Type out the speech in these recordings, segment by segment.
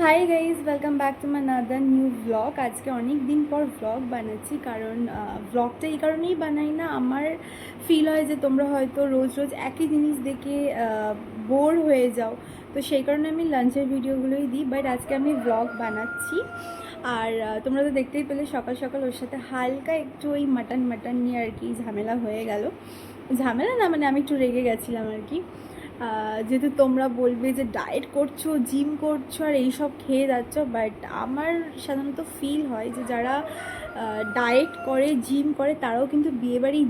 Hi guys, welcome back to my another new blog. আজকে অনেক দিন পর ব্লগ বানাচ্ছি, কারণ ব্লগটা এই কারণেই বানাই না, আমার ফিল হয় যে তোমরা হয়তো রোজ রোজ একই জিনিস দেখে বোর হয়ে যাও। তো সেই কারণে আমি লাঞ্চের ভিডিওগুলোই দিই, বাট আজকে আমি ব্লগ বানাচ্ছি। আর তোমরা তো দেখতেই পেলে সকাল সকাল ওর সাথে হালকা একটু ওই মাটন নিয়ে আর কি ঝামেলা হয়ে গেল। ঝামেলা না, মানে আমি একটু রেগে গেছিলাম আর কি। যেহেতু তোমরা বলবে যে ডায়েট করছো, জিম করছো আর এইসব খেয়ে যাচ্ছ, বাট আমার সাধারণত ফিল হয় যে যারা ডায়েট করে, জিম করে, তারাও কিন্তু বিয়েবাড়ি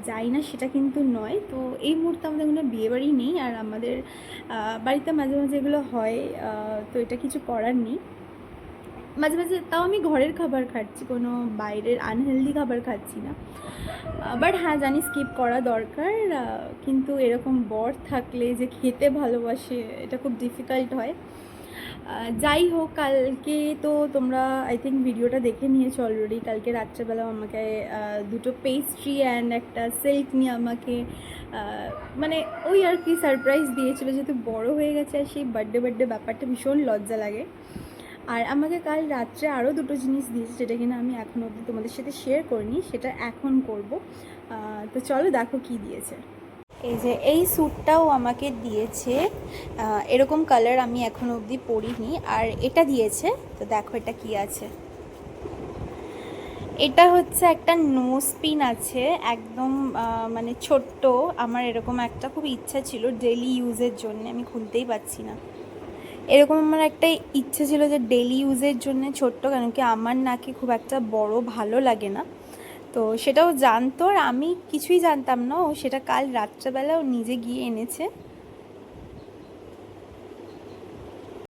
যায় না সেটা কিন্তু নয়। তো এই মুহূর্তে আমাদের কোনো বিয়েবাড়ি নেই, আর আমাদের বাড়িতে মাঝে মাঝে এগুলো হয়। তো এটা কিছু করার নেই। মাঝে মাঝে তাও আমি ঘরের খাবার খাচ্ছি, কোনো বাইরের আনহেলদি খাবার খাচ্ছি না। বাট হ্যাঁ, জানি স্কিপ করা দরকার, কিন্তু এরকম বর থাকলে যে খেতে ভালোবাসে এটা খুব ডিফিকাল্ট হয়। যাই হোক, কালকে তো তোমরা আই থিঙ্ক ভিডিওটা দেখে নিয়েছো অলরেডি। কালকে রাত্রেবেলা আমাকে দুটো পেস্ট্রি অ্যান্ড একটা সিল্ক নিয়ে আমাকে মানে ওই আর কি সারপ্রাইজ দিয়েছিলো, যেহেতু বড় হয়ে গেছে আর সেই বার্থডে ব্যাপারটা ভীষণ লজ্জা লাগে। আর আমাকে কাল রাত্রে আরও দুটো জিনিস দিয়েছে, যেটা কিনা আমি এখনও অবধি তোমাদের সাথে শেয়ার করিনি, সেটা এখন করব। তো চলো দেখো কি দিয়েছে। এই যে এই স্যুটটাও আমাকে দিয়েছে, এরকম কালার আমি এখনও অবধি পরিনি। আর এটা দিয়েছে, তো দেখো এটা কি আছে। এটা হচ্ছে একটা নোজ পিন আছে, একদম মানে ছোট্ট। আমার এরকম একটা খুব ইচ্ছা ছিল ডেলি ইউজের জন্য, আমি খুলতেই পারছি না। এরকম আমার একটা ইচ্ছে ছিল যে ডেলি ইউজের জন্য ছোট্ট, কেন কি আমার নাকি খুব একটা বড় ভালো লাগে না। তো সেটাও জানতো, আর আমি কিছুই জানতাম না। ও সেটা কাল রাত্রেবেলা ও নিজে গিয়ে এনেছে।